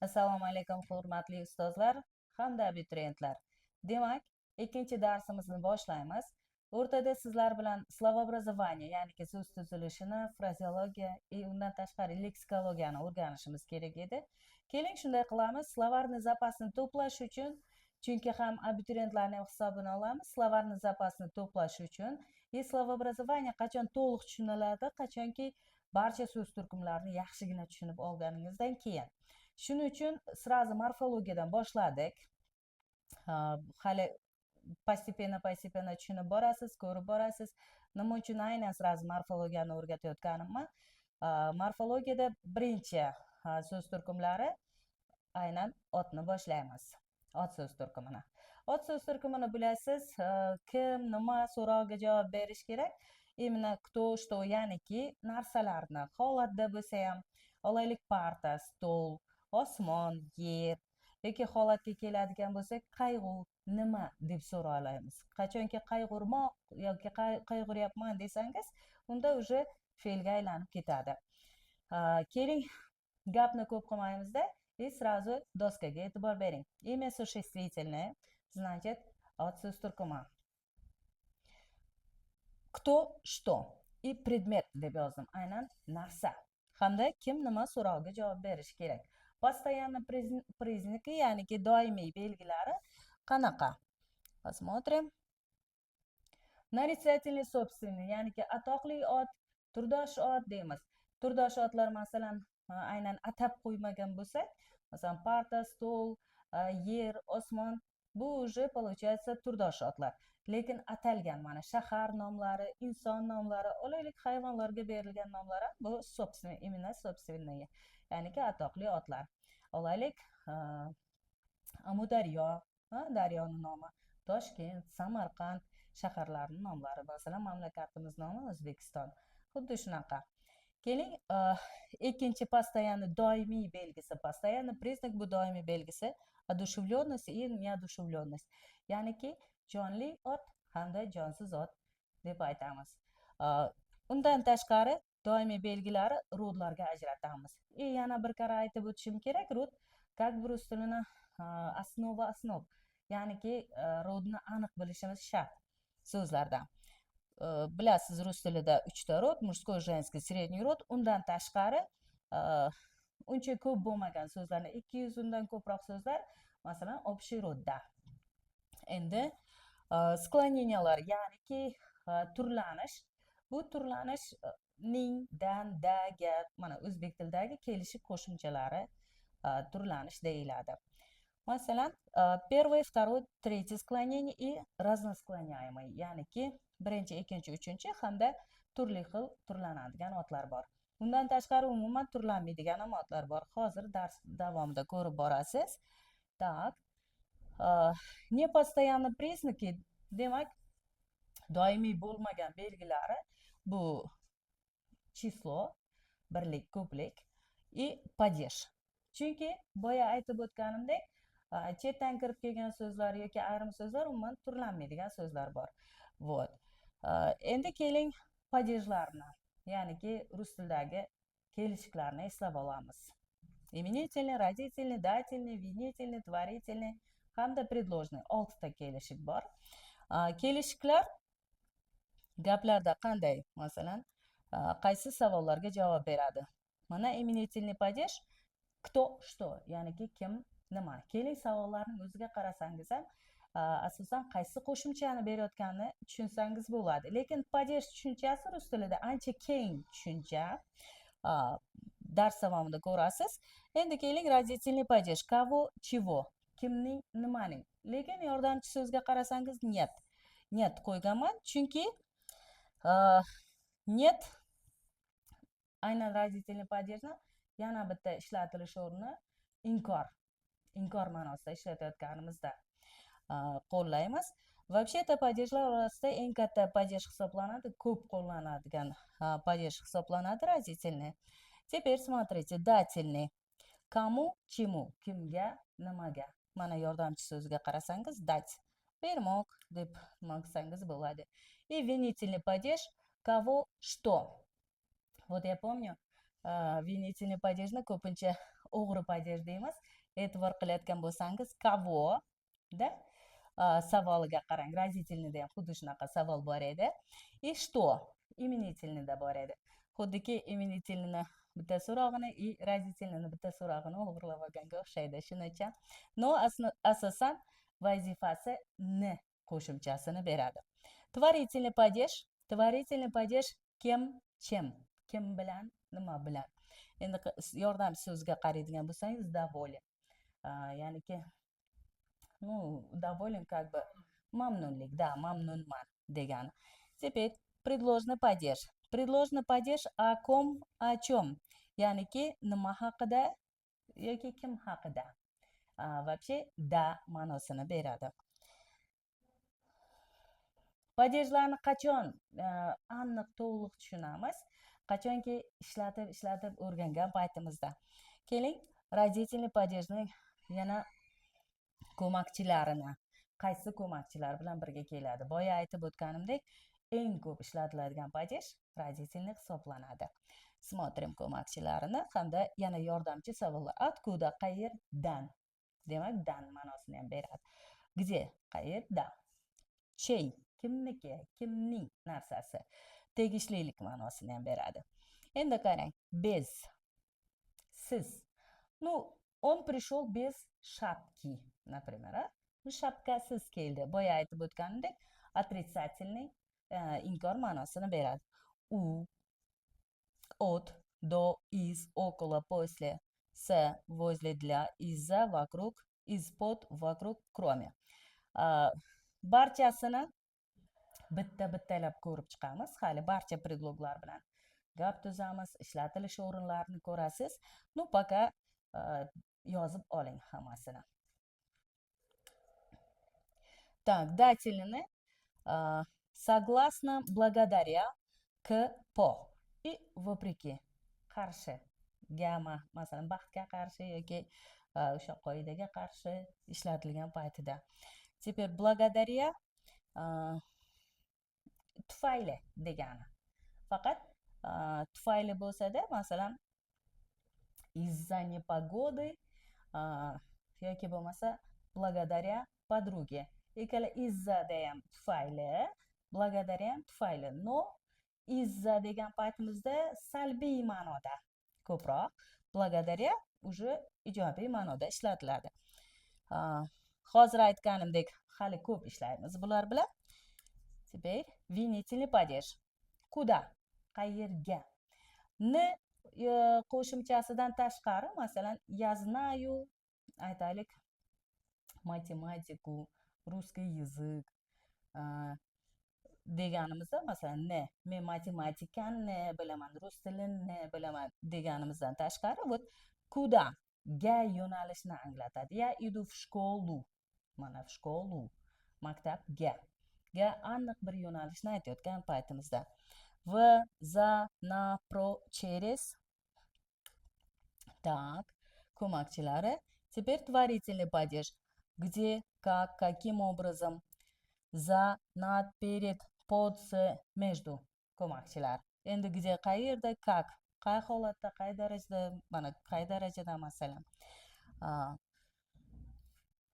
Assalomu alaykum, hurmatli ustozlar hamda abituriyentlar. Demak, ikkinchi darsimizni boshlaymiz. O'rtada sizlar bilan slovoobrazovание, ya'ni so'z tuzilishini, frazeologiya va undan tashqari leksikologiyani o'rganishimiz kerak edi. Keling, shunday qilamiz. Slovarni zapasini to'plash uchun, chunki ham abituriyentlarning hisobini olamiz. Slovarni zapasini to'plash uchun slovoobrazovание qachon to'liq tushuniladi, qachonki barcha so'z turkumlarini yaxshigina tushunib olganingizdan keyin. Shuning uchun sразу morfologiyadan boshladik. Hali постепенно tushunib borasiz, ko'rib borasiz. Nima uchun aynan sразу morfologiyani o'rgatayotganimni? Morfologiyada birinchi so'z turkumlari aynan otni boshlaymiz. Ot so'z turkumini. Ot so'z turkumini bilasiz, kim, nima so'roviga javob berish kerak. Именно кто, что, ya'niki narsalarni holatda bo'lsa ham, olaylik parta, stol, osmon, yer yoki holatga keladigan bo'lsak, qayg'u nima deb so'ray olamiz. Qachonki qayg'urmoq yoki qayg'uryapman desangiz, unda уже fe'lga aylanib ketadi. Keling, gapni ko'p qilmaymizda, и сразу doskaga e'tibor bering. Имя существительное, значит, от so'z turkumi. Кто, что и предмет deb yozdim. Aynan narsa. Hamda kim nima so'roviga javob berish kerak. Постоянно признаки, ya'niki doimiy belgilari qanaqa? Посмотрим. Нарицательный собственный, ya'niki atoqli ot, turdosh ot deymiz. Turdosh otlar masalan aynan atab qo'ymagan bo'lsak, masalan parta, stol, yer, osmon, bu уже получается turdosh otlar. Lekin atalgan mana shahar nomlari, inson nomlari, olaylik hayvonlarga berilgan nomlar ham bu собственный, именно собственные, ya'niki atoqli otlar. Olaylik Amudaryo, daryoning nomi, Toshkent, Samarqand shaharlarining nomlari, masalan mamlakatimiz nomi O'zbekiston. Xuddi shunaqa. Keling, ikkinchi постоянный doimiy belgisi, постоянный признак bu doimiy belgisi, одушевленность и неодушевленность. Ya'niki jonli ot hamda jonsiz ot deb aytamiz. Undan tashqari doimiy belgilari rodlarga ajratamiz. Yana bir karra aytib o'tishim kerak, rod как бы rus tilini основа основ, ya'niki rodni aniq bilishimiz shart so'zlarda. Bilasiz, rus tilida 3 ta rod, мужской, женский, средний rod. Undan tashqari uncha ko'p bo'lmagan so'zlarni, 200 undan ko'proq so'zlar masalan общий rodda. Endi skloneniyalar, ya'niki turlanish. Bu turlanish ning, dan, daga, mana o'zbek tilidagi kelishib qo'shimchalari turlanish deyiladi. Masalan, первое, второе, третье склонение и разносклоняемый, ya'niki birinchi, ikkinchi, uchinchi hamda turli xil turlanadigan otlar bor. Undan tashqari umuman turlanmaydigan ham otlar bor. Hozir dars davomida ko'rib borasiz. Так. Непостоянный признаки, demak, doimiy bo'lmagan belgilari bu число, birlik, ko'plik и падеж. Chunki boya aytib o'tganimdek, chetdan kirib kelgan so'zlar yoki ayrim so'zlar umuman turlanmaydigan so'zlar bor. Вот. Endi keling падежlarni, ya'niki rus tilidagi kelishiklarni eslab olamiz. Именительный, родительный, дательный, винительный, творительный hamda предложный 6 ta kelishik bor. Kelishiklar gaplarda qanday? Masalan, qaysi savollarga javob beradi? Mana именительный падеж кто, что, ya'niki kim, nima. Keling, savollarning o'ziga qarasangiz ham asosan qaysi qo'shimchani berayotganini tushunsangiz bo'ladi. Lekin падеж tushunchasi rus tilida ancha keng tushuncha. Dars davomida ko'rasiz. Endi keling, родительный падеж кого, чего, kimning, nimaning. Lekin yordamchi so'zga qarasangiz нет. Нет qo'yganman, chunki нет aynan родительный падежni yana bitta ishlatilish o'rni inkor. Inkor ma'nosida ishlatayotganimizda qo'llaymiz. Вообще-то падежlar orasida eng katta падеж hisoblanadi, ko'p qo'llanadigan падеж hisoblanadi родительный. Теперь смотрите, дательный. Кому, чему, kimga, nimaga. Mana yordamchi so'zga qarasangiz dать, bermoq deb maqsangiz bo'ladi. И винительный падеж кого, что. Вот я помню, винительный падежni ko'pincha o'g'ri padej deymiz. E'tibor qilayotgan bo'lsangiz, kavo da savoliga qarang. Родительныйda ham xuddi shunaqa savol bor edi. И что? Imenительныйda bor edi. Xuddiki imenительныйni bitta so'rog'ini и родительныйni bitta so'rog'ini o'g'irlab olganga o'xshaydi. Shuning uchun no asosan vazifasi ni qo'shimchasini beradi. Tворительный падеж kim, чем, kim bilan, nima bilan. Endi yordamchi so'zga qaraydigan bo'lsangiz, доволен. Ya'niki доволен как бы mamnunlik, да, mamnunman degani. Теперь предложный падеж. Предложный падеж о ком, о чем? Ya'niki nima haqida yoki kim haqida. Вообще да ma'nosini beradi. Padejlarni qachon aniq to'liq tushunamiz? Qachonki ishlatib o'rgangan paytimizda. Keling, родительный padejning yana ko'makchilarini, qaysi ko'makchilar bilan birga keladi? Boya aytib o'tganimdek, eng ko'p ishlatiladigan padej родительный hisoblanadi. Смотрим ko'makchilarini hamda yana yordamchi savollar. Откуда? Qayerdan? Demak, dan ma'nosini ham beradi. Где? Qayerda? Чей? Kimniki? Kimning narsasi? Tegishlilik ma'nosini ham beradi. Endi qarang, без. Siz. Он пришел без шапки, например. Shapkasiz keldi. Boya aytib o'tganimdek, отрицательный inkor ma'nosini beradi. U, от, до, из, около, после, с, возле, для, из-за, вокруг, из-под, вокруг, кроме. Barchasini bitta-bittalab ko'rib chiqamiz. Hali barcha preдлогlar bilan gap tuzamiz, ishlatilish o'rinlarini ko'rasiz. Пока yozib oling hammasini. Так, дательные. Согласно, благодаря, к, по. И вопреки. Qarshi. Gama, masalan, baxtga qarshi yoki o'sha qoidaga qarshi ishlatilgan paytida. Теперь благодаря tufayli degani. Faqat tufayli bo'lsa-da, masalan, из-за непогоды yoki bo'lmasa благодаря подруге. Ikkala из-за ham tufayli, благодаря ham tufayli. No из-за degan paytimizda salbiy ma'noda ko'proq, благодаря уже ijobiy ma'noda ishlatiladi. Hozir aytganimdek, hali ko'p ishlaymiz bular bilan. Теперь винительный падеж. Куда? Qayerga? Ni qo'shimchasidan tashqari, masalan, я знаю, aytaylik, matematiku, русский язык deganimizda, masalan, men matematikani bilaman, rus tilini bilaman deganimizdan tashqari, вот куда ga yo'nalishni anglatadi. Я иду в школу. Mana в школу, maktabga. Ga aniq bir yo'nalishni aytayotgan paytimizda. В, за, на, про, через. Так, ko'makchilari. Теперь творительный падеж. Где, как, каким образом. За, над, перед, под, с, между. Ko'makchilar. Endi где, qayerda, как. Qay holatda, qay darajada, mana qay darajada masalan.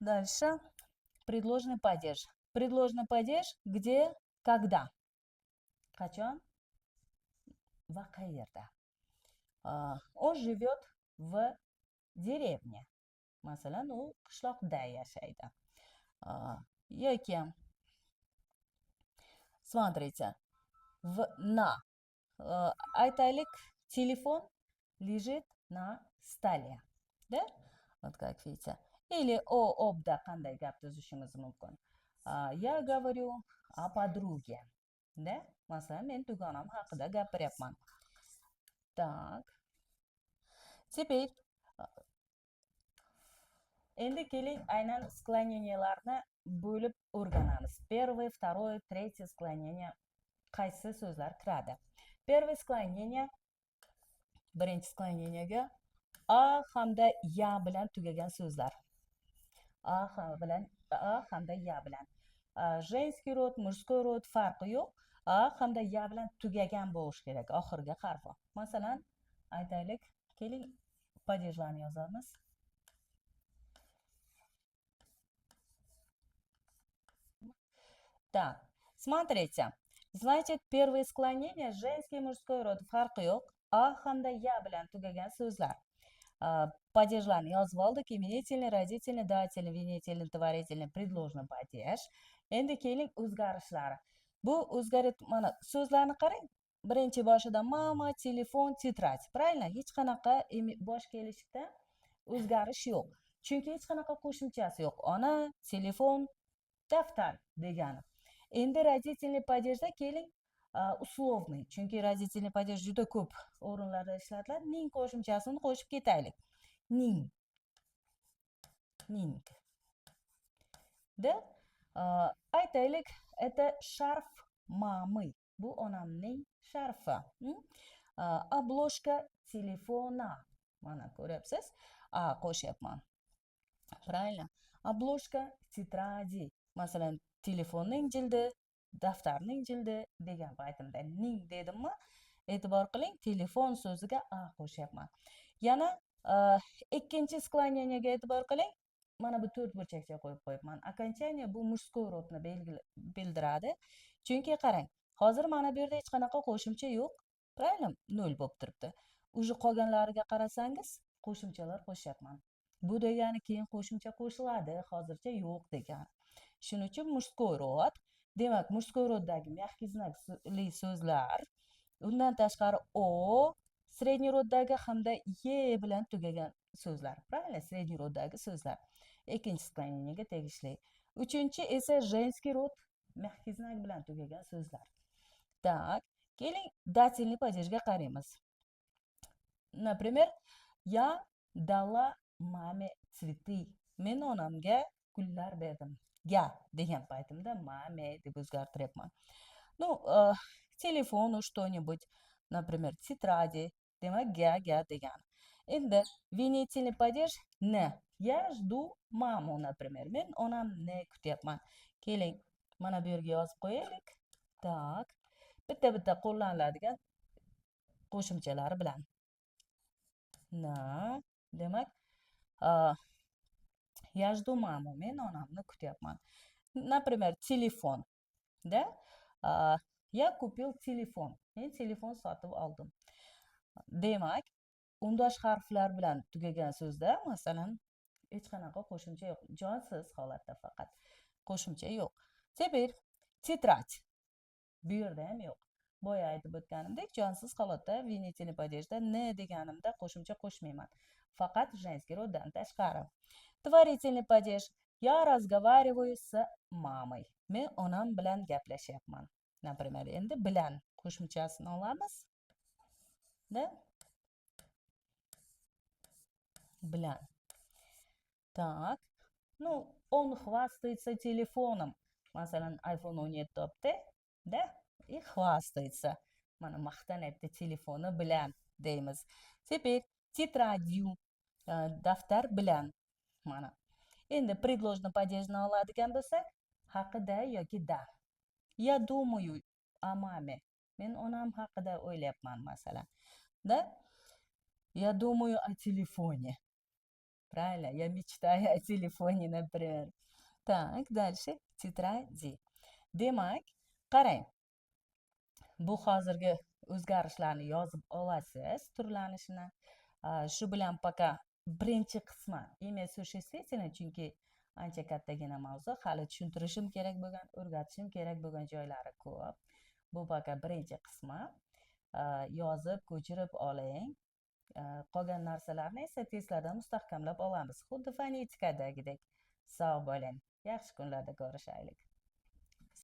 Дальше. Предложный падеж. Предложный падеж где, когда. Qachon va qayerda. Он живет в деревне. Masalan, u qishloqda yashaydi. Yoki смотрите, на. Aytaylik, телефон лежит на столе. Да? Вот как видите. Или obda qanday gap tuzishimiz mumkin. Я говорю о подруге. Да? Masalan, men dugonam haqida gapiryapman. Так. Теперь endi keling, aynan склоненияларni bo'lib o'rganamiz. Первое, второе, третье склонение qaysi so'zlar kiradi? Первое склонение, birinchi склонениyaga a hamda ya bilan tugagan so'zlar. A hamda ya bilan. Женский род, мужской род farqi yo'q. A hamda ya bilan tugagan bo'lish kerak oxirgi harfi. Masalan, aytaylik, keling, padejlarni yozamiz. Так, смотрите. Значит, первое склонение, женский и мужской род farqi yo'q. A hamda ya bilan tugagan so'zlar. Падежlarni yozib oldik. Именительный, родительный, дательный, винительный, товарительный, предложный падеж. Endi keling o'zgarishlari. Bu mana so'zlarni qarang. Birinchi boshida mama, telefon, tетрадь. Правильно? Hech qanaqa bosh kelishda o'zgarish yo'q. Chunki hech qanaqa qo'shimchasi yo'q. Ona, telefon, daftar degani. Endi родительный падежda keling условный. Chunki родительный падеж juda ko'p o'rinlarda ishlatiladi. Ning qo'shimchasini qo'shib ketaylik. Ning. Ning. Da aytaylik, это шарф мамы. Bu onamning sharfi. Обложка telefona. Mana ko'ryapsiz? Qo'shyapman. Правильно? Обложка tетради. Masalan, telefonning jildi, daftarning jildi degan paytimda ning dedimmi, e'tibor qiling, telefon so'ziga a qo'shyapman. Yana ikkinchi skloneniyaga e'tibor qiling. Mana bu to'rt burchakcha qo'yib qo'yibman. Окончание bu мужской rodni bildiradi. Chunki qarang, hozir mana bu yerda hech qanaqa qo'shimcha yo'q. Правильно? 0 bo'lib turibdi. Уже qolganlariga qarasangiz, qo'shimchalar qo'shyapman. Bu degani keyin qo'shimcha qo'shiladi, hozircha yo'q degani. Shuning uchun мужской rod. Demak, мужской roddagi мягкий znakli so'zlar, undan tashqari o, средний roddagi hamda ye bilan tugagan so'zlar. Правильно? Средний roddagi so'zlar. Ikkinchi skloneniyaga tegishli. Uchinchi esa женский rod, мягкий znak bilan tugagan so'zlar. Так, keling дательный падежga qaraymiz. Например, я dala mame цветы. Men onamga gullar berdim. Ya degan paytimda mame deb o'zgartiryapman. Ну, telefonu что-нибудь, например, тетради. Demak, ga degan. Endi винительный падеж ne. Я жду маму, например. Men onamni kutyapman. Keling, mana bu yerga yozib qo'yaylik. Так. Bitta-bitta qo'llaniladigan qo'shimchalari bilan. Na, demak, я жду маму. Men onamni kutyapman. Например, телефон. Да? Я купил телефон. Men telefon sotib oldim. Demak, undosh harflar bilan tugagan so'zda, masalan, hech qanaqa qo'shimcha yo'q. Jonsiz holatda faqat qo'shimcha yo'q. Teper, tетрадь. Bu yerda ham yo'q. Boya aytib o'tganimdek, jonsiz holatda винительный падежda ne deganimda qo'shimcha qo'shmayman. Faqat женский roddan tashqari. Творительный падеж. Я разговариваю с мамой. Men onam bilan gaplashyapman. Например, endi bilan qo'shimchasini olamiz. Da? Bilan. Так. Ну, он хвастается телефоном. Masalan, iPhone 17 topdi, da? И хвастается. Mana maqtanyapti telefoni bilan deymiz. Теперь тетрадью. Daftar bilan. Mana. Endi предложный падежni oladigan bo'lsak, haqida yoki da. Я думаю о маме. Men onam haqida o'ylayapman, masalan. Да? Я думаю о телефоне. Правильно? Я мечтаю о телефоне, например. Так, дальше. Тетради. Demak, qarang. Bu hozirgi o'zgarishlarni yozib olasiz, turlanishini. Shu bilan пока birinchi qismi имя существительное, chunki ancha kattagina mavzu, hali tushuntirishim kerak bo'lgan, o'rgatishim kerak bo'lgan joylari ko'p. Bu пока birinchi qismi. Yozib, ko'chirib oling. Qolgan narsalarni esa testlarda mustahkamlab olamiz. Xuddi fonetikadagidek. Sog' bo'ling. Yaxshi kunlarda ko'rishaylik.